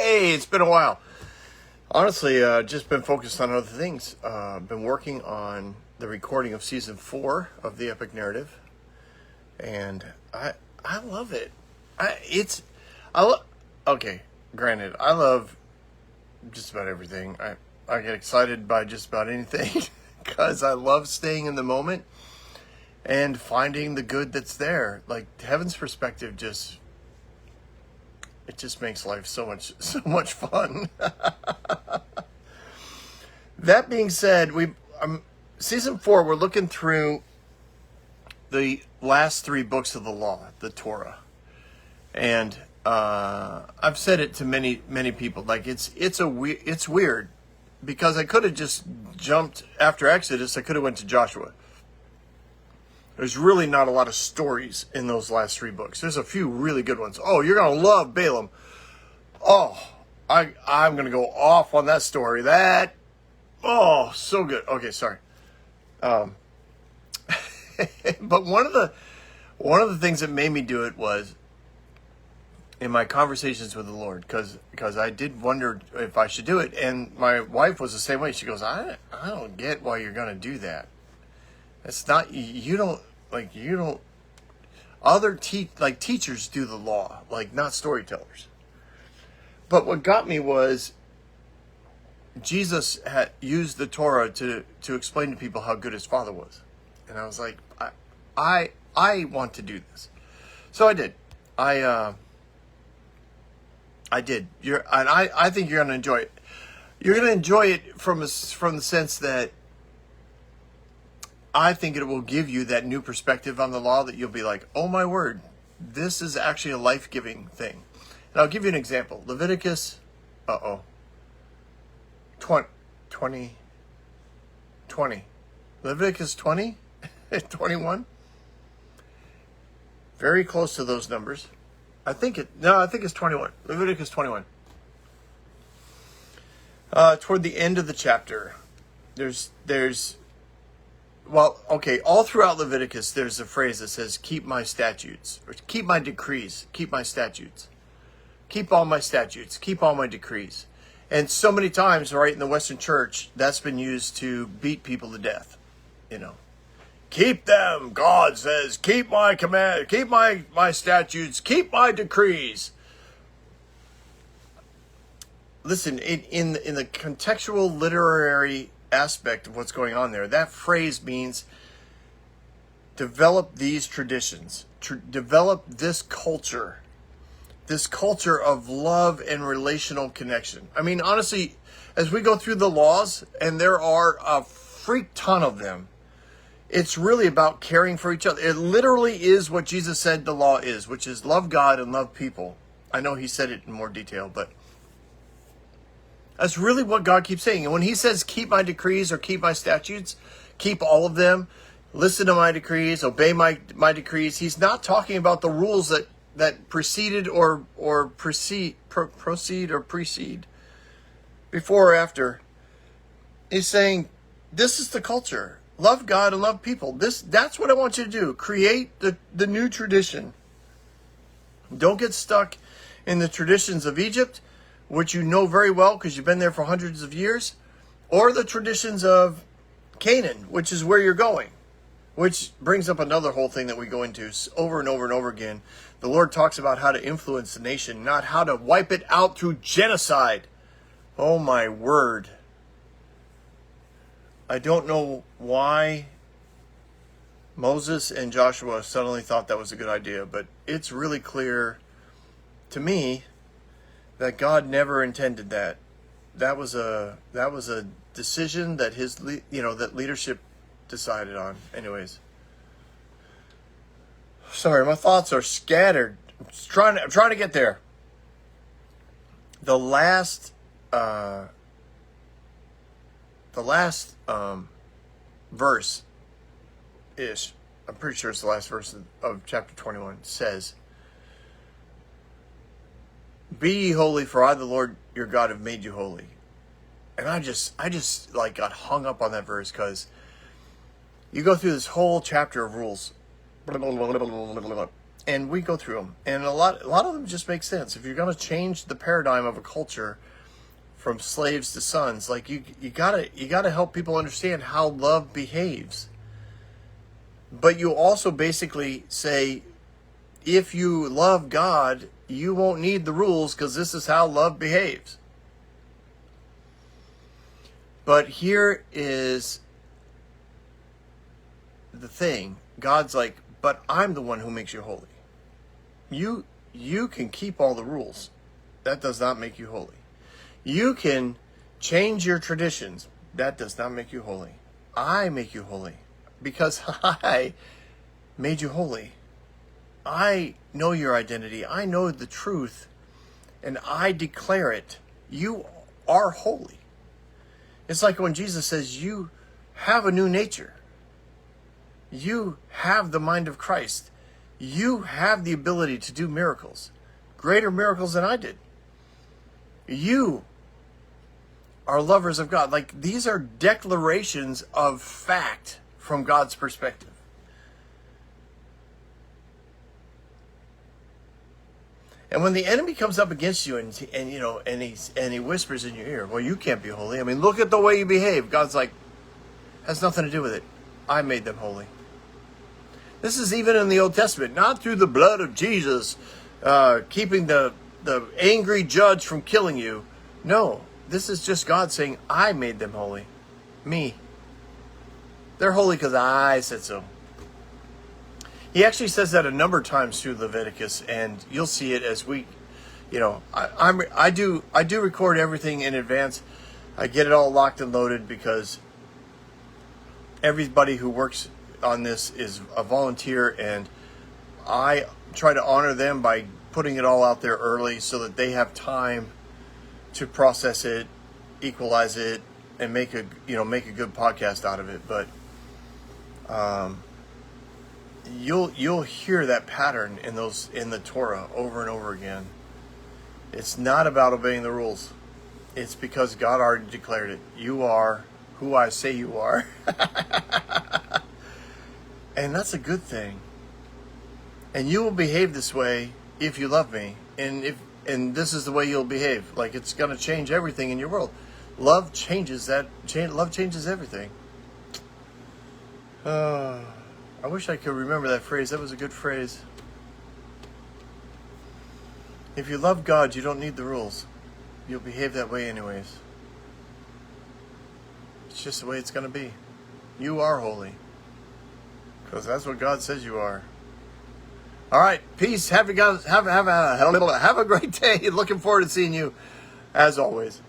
Hey, it's been a while. Honestly, just been focused on other things. Been working on the recording of season 4 of the Epic Narrative, and I love it. Okay. Granted, I love just about everything. I get excited by just about anything because I love staying in the moment and finding the good that's there. Like Heaven's perspective it just makes life so much fun. That being said, season 4, we're looking through the last 3 books of the law, the Torah, and I've said it to many people. Like it's weird because I could have just jumped after Exodus. I could have went to Joshua. There's really not a lot of stories in those last 3 books. There's a few really good ones. Oh, you're going to love Balaam. Oh, I'm going to go off on that story. So good. Okay, sorry. But one of the things that made me do it was in my conversations with the Lord, because I did wonder if I should do it. And my wife was the same way. She goes, I don't get why you're going to do that. It's not, teachers do the law, like not storytellers. But what got me was Jesus had used the Torah to explain to people how good his Father was. And I was like, I want to do this. So I did. I did. I think you're going to enjoy it. You're going to enjoy it from the sense that I think it will give you that new perspective on the law that you'll be like, oh my word, this is actually a life-giving thing. And I'll give you an example. Leviticus, 20. Leviticus 20, 21. Very close to those numbers. I think it's 21. Leviticus 21. Toward the end of the chapter, all throughout Leviticus, there's a phrase that says, keep my statutes, or keep my decrees, keep my statutes, keep all my statutes, keep all my decrees. And so many times, right, in the Western church, that's been used to beat people to death. Keep them, God says, keep my command, keep my statutes, keep my decrees. Listen, in the contextual literary aspect of what's going on there, that phrase means develop these traditions, develop this culture of love and relational connection. I mean, honestly, as we go through the laws, and there are a freak ton of them, it's really about caring for each other. It literally is what Jesus said the law is, which is love God and love people. I know he said it in more detail, but that's really what God keeps saying. And when he says, keep my decrees or keep my statutes, keep all of them, listen to my decrees, obey my decrees, he's not talking about the rules that preceded or precede before or after. He's saying, this is the culture. Love God and love people. That's what I want you to do. Create the new tradition. Don't get stuck in the traditions of Egypt, which you know very well because you've been there for hundreds of years, or the traditions of Canaan, which is where you're going, which brings up another whole thing that we go into over and over and over again. The Lord talks about how to influence the nation, not how to wipe it out through genocide. Oh my word. I don't know why Moses and Joshua suddenly thought that was a good idea, but it's really clear to me that God never intended that. That was a decision that that leadership decided on. Anyways, sorry, my thoughts are scattered. I'm trying to get there. The last verse ish. I'm pretty sure it's the last verse of chapter 21 says, be ye holy, for I, the Lord your God, have made you holy. And I just got hung up on that verse because you go through this whole chapter of rules. and we go through them, and a lot of them just make sense. If you're going to change the paradigm of a culture from slaves to sons, like you gotta help people understand how love behaves. But you also basically say, if you love God, you won't need the rules because this is how love behaves. But here is the thing. God's like, but I'm the one who makes you holy. You can keep all the rules. That does not make you holy. You can change your traditions. That does not make you holy. I make you holy because I made you holy. I know your identity. I know the truth, and I declare it. You are holy. It's like when Jesus says, you have a new nature. You have the mind of Christ. You have the ability to do miracles, greater miracles than I did. You are lovers of God. Like, these are declarations of fact from God's perspective. And when the enemy comes up against you and he whispers in your ear, well, you can't be holy. I mean, look at the way you behave. God's like, has nothing to do with it. I made them holy. This is even in the Old Testament, not through the blood of Jesus, keeping the angry judge from killing you. No, this is just God saying, I made them holy. Me. They're holy because I said so. He actually says that a number of times through Leviticus, and you'll see it as we, I do record everything in advance. I get it all locked and loaded because everybody who works on this is a volunteer, and I try to honor them by putting it all out there early so that they have time to process it, equalize it, and make a good podcast out of it. But you'll hear that pattern in the Torah over and over again. It's not about obeying the rules. It's because God already declared it. You are who I say you are. And that's a good thing. And you will behave this way if you love me. And this is the way you'll behave. Like, it's going to change everything in your world. Love changes that. Love changes everything. I wish I could remember that phrase. That was a good phrase. If you love God, you don't need the rules. You'll behave that way anyways. It's just the way it's going to be. You are holy. Because that's what God says you are. All right. Peace. Have a great day. Looking forward to seeing you as always.